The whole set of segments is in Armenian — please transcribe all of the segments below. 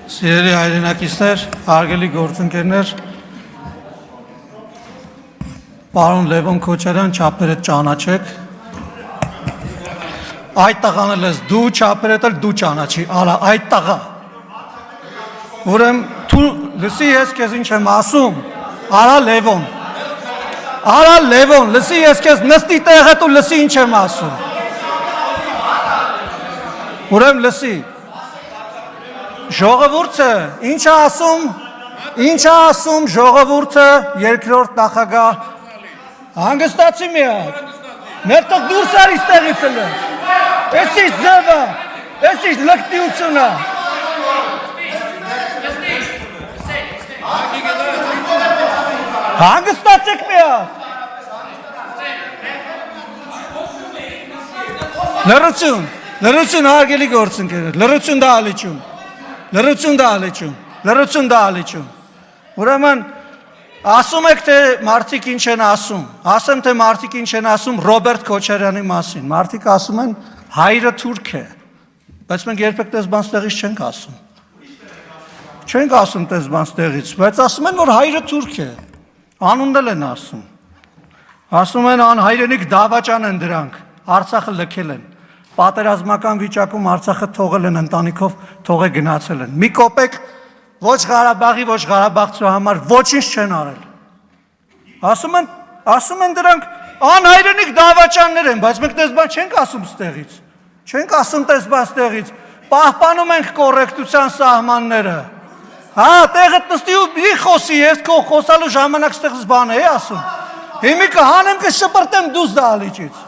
Սիրելի հայրենակիցներ, հարգելի գործընկերներ, պարոն Լևոն Քոչարյան, չափերդ ճանաչեք։ Այդ տղան էլ ես դու, չափերդ էլ դու ճանաչի, արա, այդ տղա։ Ուրեմն դու լսի ես քեզ ինչ եմ ասում, արա Լևոն, լսի ես քեզ նստի տեղը դու լսի ինչ եմ ասում։ Ուրեմն լսի։ Ժողովուրդը ինչ ասում ժողովուրդը երկրորդ նախագահ հանգստացի մի հատ մեր տեղ դուրս արի ստեղից էլ էս ինչ ձևը էս ինչ լկտիությունը հանգստացեք մի հատ լրություն հարգելի գործընկերներ լրություն դա ալիչում ուրեմն ասում եք թե մարդիկ ինչ են ասում ասեմ թե մարդիկ ինչ են ասում Ռոբերտ Քոչարյանի մասին մարդիկ ասում են հայրը թուրք է բայց մենք երբեք տես բան ստեղից չենք ասում տես բան ստեղից բայց ասում են որ հայրը թուրք է անունն են ասում են անհայրենիք դավաճան են դրանք Արցախը լքել են պատերազմական վիճակում Արցախը թողել են ընտանիքով թողե գնացել են մի կոպեկ ոչ Ղարաբաղի ոչ Ղարաբաղցու համար ոչինչ չեն արել ասում են դրանք անհայրենիք դավաճաններ են բայց մենք տես բան չենք ասում ստեղից պահպանում ենք կոռեկտության սահմանները հա տեղդ նստի ու մի խոսի ես քո խոսալու ժամանակ ստեղից բան է ասում հիմի կհանեմ կշպրտեմ դուրս դահլիճից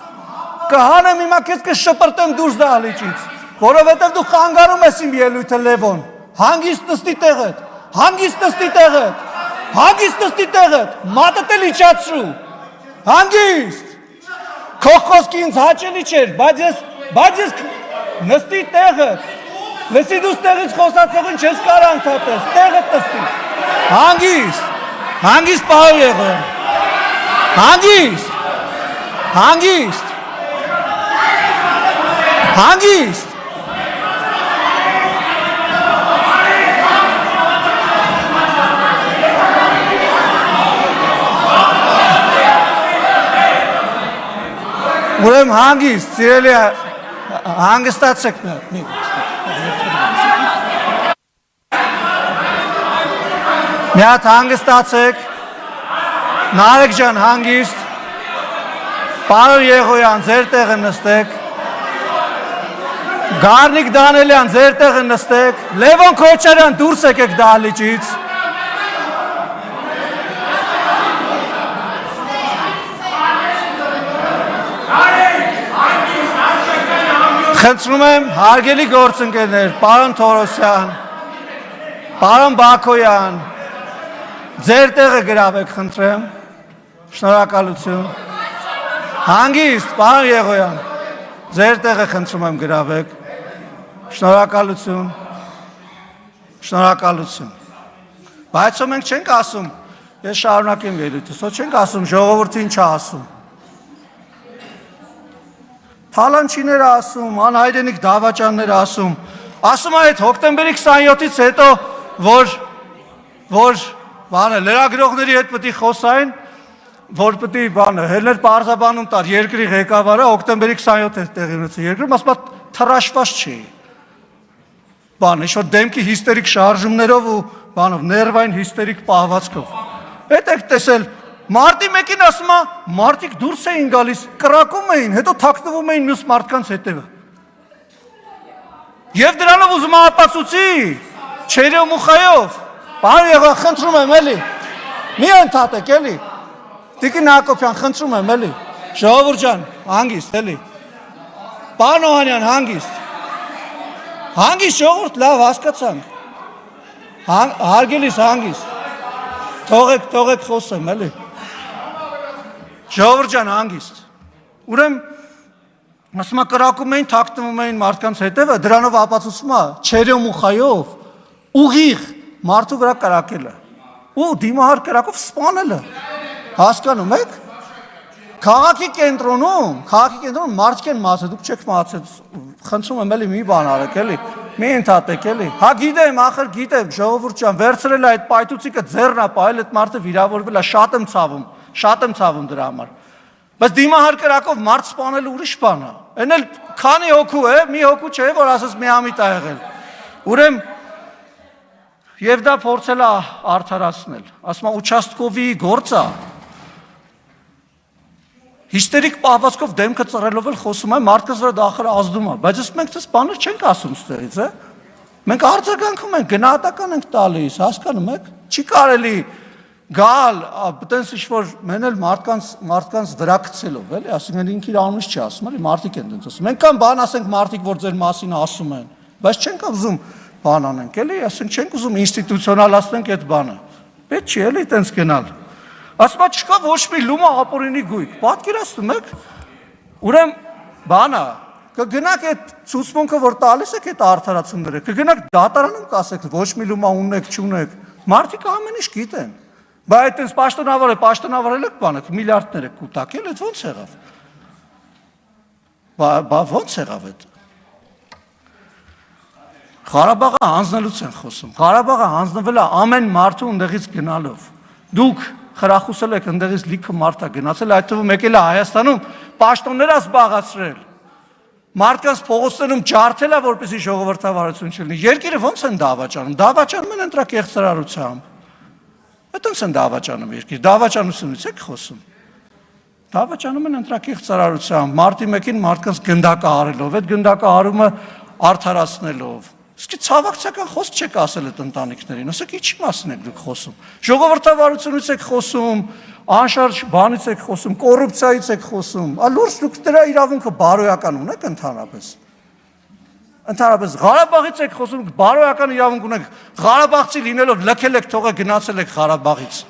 Կհանեմ հիմա քեզ կշպրտեմ դուրս դահլիճից, որովհետև դու խանգարում ես իմ ելույթը Լևոն, հանգիստ նստի տեղդ, մատդ էլ իջացրու, հանգիստ, քո խոսքը ինձ հաճելի չէր, բայց ես նստի տեղդ, լսի դու տեղից խոսացողին չես կարող ընդհատես, տեղդ նստի, հանգիստ պահով եղել, հանգիստ Ուրեմն հանգիստ, սիրելի հանգստացեք մի հատ հանգստացեք, Նարեկ ջան հանգիստ, պարոն Եղոյան ձեր տեղը նստեք, Գառնիկ Դանելյան ձեր տեղը նստեք, Լևոն Քոչարյան դուրս եկեք դահլիճից, Խնդրում եմ հարգելի գործընկերներ, պարոն Թորոսյան, պարոն Բաքոյան, ձեր տեղը գրավեք խնդրեմ, շնորհակալություն, հանգիստ, պարոն Եղոյան, ձեր տեղը խնդրում եմ գրավեք, շնորհակալություն, բայց մենք չենք ասում, ես շարունակեմ ելույթս, չենք ասում ժողովուրդը ինչ է ասում, Թալանչիներ ասում, անհայրենիք դավաճաններ ասում այդ հոկտեմբերի 27-ից հետո, որ լրագրողների հետ պտի խոսային, որ պտի հելներ պարզաբանում տար երկրի ղեկավարը, հոկտեմբերի 27 տեղի ունեցել երկրում, ասում թռաշված չի, ինչ-որ դեմքի հիստերիկ շարժումներով ու ներվային հիստերիկ պահվածքով, հետ եք տեսել, Մարտի մեկին ասում մարդիկ դուրս էին գալիս, կրակում էին, հետո թաքնվում էին մյուս մարդկանց հետևը։ Եվ դրանով ուզում ապացուցի, չերյո մուխայով, պարոն Եղոյան, խնդրում եմ էլի, մի ընդհատեք էլի, Տիկին Հակոբյան, խնդրում եմ էլի, ժողովուրդ ջան, հանգիստ էլի, պարոն Օհանյան, հանգիստ ժողովուրդ, լավ հասկացանք, հարգելիս հանգիստ, թողեք խոսեմ էլի, Ժողովուրդ ջան հանգիստ, ուրեմն ասում կրակում էին, թաքնվում էին մարդկանց հետևը, դրանով ապացուցում չերյո մուխայով, ուղիղ մարդու վրա կրակելը, ու դիմահար կրակով սպանելը, հասկանում եք, քաղաքի կենտրոնում մարդիկ են մացել, դուք չեք մացել, խնդրում եմ էլի մի բան արեք էլի, Մի ընդհատեք էլի։ Հա գիտեմ, ախր գիտեմ, ժողովուրդ ջան, վերցրել է այդ պայթուցիկը ձեռնա պայել, այդ մարդը վիրավորվել է, շատ եմ ցավում դրա համար։ Բայց դիմահար կրակով մարդ սպանել ուրիշ բան է։ Էն էլ քանի հոգու է, մի հոգու չէ, որ ասես միամիտ ա եղել։ Ուրեմն եւ դա փորձել է արդարացնել։ Ասում է ուչաստկովի գործը հիստերիկ պահվածքով դեմքը ծռելով էլ խոսում է, մարդկանց վրա դա ախր ազդում է, բայց ըստ մենք դες բաներ չենք ասում ստերից, է։ Մենք արձագանքում ենք, գնահատական ենք տալիս, հասկանում եք։ Չի կարելի գալ, այտենց ինչ-որ մենել մարդկանց վրա գցելով, էլի, ասենք ինքը իր անունից չի ասում, էլի, մարդիկ են դենց ասում։ Մենք կան բան ասենք մարդիկ, որ ձեր մասին ասում են, բայց չենք ուզում բան անենք, էլի, ասենք չենք ուզում ինստիտուցիոնալացնենք այդ բանը։ Պետք չի էլի այտենց գնալ։ Ասում է չկա ոչ մի լումա ապօրինի գույք, պատկերացնում եք, ուրեմն բանա, կգնաք այդ ցուցմունքը, որ տալիս եք այդ արդարացումները, կգնաք դատարանում կասեք, ոչ մի լումա ունեք, չունեք, մարդիկ ամեն ինչ գիտեն, բայց այդպես պաշտոնավարել եք բանը, միլիարդներ եք կուտակել, այդ ո՞նց եղավ, ո՞նց եղավ այդ, Ղարաբաղը հանձնելուց են խոսում, Ղարաբաղը հանձնվել է ամեն մարդու ընդեղից գնալով, դուք խրախուսել եք ընդեղից լիքը մարդ է գնացել, այդ թվում եկել է Հայաստանում պաշտոններ զբաղացրել, մարդկանց փողոցներում ջարդել է, որպեսզի ժողովրդավարություն չլինի, երկիրը ո՞նց են դավաճանում են ընտրակեղծարարությամբ, այդպես են դավաճանում երկիր, դավաճանությունից եք խոսում, դավաճանում են ընտրակեղծարարությամբ, մարտի 1-ին մարդկանց գնդակը արելով, այդ գնդակը արումը արդարացնելով, իսկ ցավակցական խոսք չեք ասել այդ ընտանիքներին, ասեք ինչի մասին եք դուք խոսում, ժողովրդավարությունից եք խոսում, անշարժ բանից եք խոսում, կոռուպցիայից եք խոսում, լուրջ դուք դրա իրավունքը բարոյական ունեք ընդհանրապես Ղարաբաղից եք խոսում, բարոյական իրավունք ունեք, Ղարաբաղցի լինելով լքել եք թողը գնացել եք Ղարաբաղից,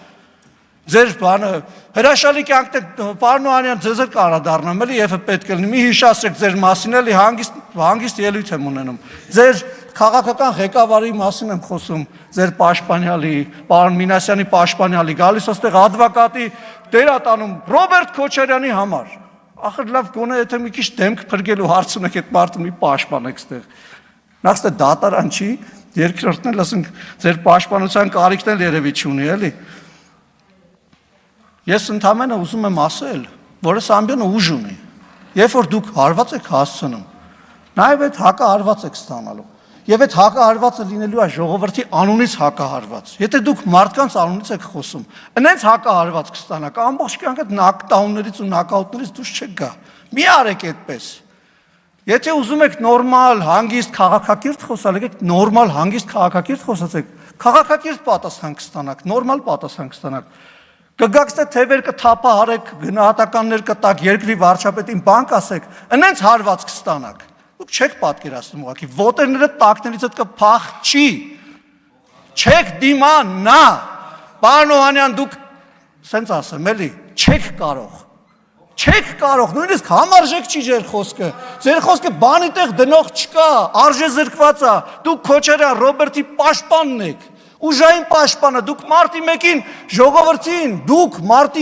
ձեր բանը, հրաշալի կյանքն եք, պարոն Օհանյան, ձեզ էլ կանրադառնամ, էլի եւ պետք է լինի, մի հիշացրեք ձեր մասին, էլի հանգիստ ելույթ եմ ունենում, ձեր քաղաքական ղեկավարի մասին եմ խոսում, ձեր պաշտպանյալի, պարոն Մինասյանի պաշտպանյալի, գալիս այստեղ advocate-ի դերատանում Ռոբերտ Քոչարյանի համար, ախր լավ գոնե եթե մի քիչ դեմք փրկելու հարց ունեք այդ մարդը մի պաշտպանեք այստեղ, նախ ստե դատարան չի, երկրորդն էլ ասենք ձեր պաշտպանության կարիքն էլ երևի չունի, էլի Ես ընդամենը ուզում եմ ասել, որ այս ամբյոնը ուժ ունի, երբ որ դուք հարված եք հասցնում, նաև այդ հակահարված եք ստանալու, եւ այդ հակահարվածը լինելու է ժողովրդի անունից հակահարված, եթե դուք մարդկանց անունից եք խոսում, այնց հակահարված կստանաք, ամբողջ կյանքը նոկդաուններից ու նոկաուտներից դուրս չեք գա, մի արեք այդպես, եթե ուզում եք նորմալ, հանգիստ քաղաքակիրթ խոսալ, եկեք նորմալ, հանգիստ քաղաքակիրթ խոսացեք, քաղաքակիրթ պատասխան կստանաք, նորմալ պատասխան կստանաք, Կգաք ստե թևեր կթափահարեք, գնահատականներ կտակ, երկրի վարչապետին բան կասեք, այնց հարված կստանաք։ Դուք չեք պատկերացնում ուղղակի, ոտերները տակներից հետ կփախչի։ Չեք դիմանա։ Պարոն Օհանյան, դուք սենց ասեմ, էլի, չեք կարող, նույնիսկ համարժեք չի ձեր խոսքը։ Ձեր խոսքը բանի տեղ դնող չկա, արժե զրկված է։ Դուք Քոչարյան Ռոբերտի պաշտպանն եք։ Ուժային պաշտպանը, դուք մարտի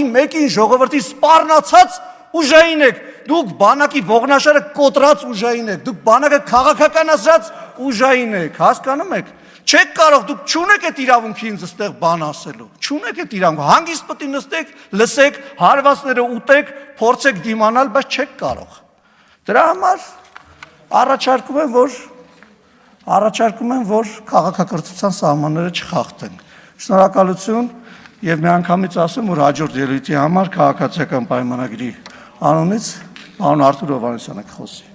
1-ին ժողովրդի սպառնացած ուժային եք, դուք բանակի ողնաշարը կոտրած ուժային եք, դուք բանակը քաղաքականացրած ուժային եք, հասկանում եք, չեք կարող, դուք չունեք այդ իրավունքի ինձ ստեղ բան ասելու, չունեք այդ իրավունքը, հանգիստ պետք է նստեք, լսեք, հարվածները ուտեք, փորձեք դիմանալ, բայց չեք կարող, դրա համար առաջարկում եմ, որ քաղաքակրթության սահմանները չխախտենք։ Շնորհակալություն եւ միանգամից ասեմ, որ հաջորդ ելույթի համար քաղաքացիական պայմանագրի անունից պարոն Արթուր Հովհաննիսյանը կխոսի։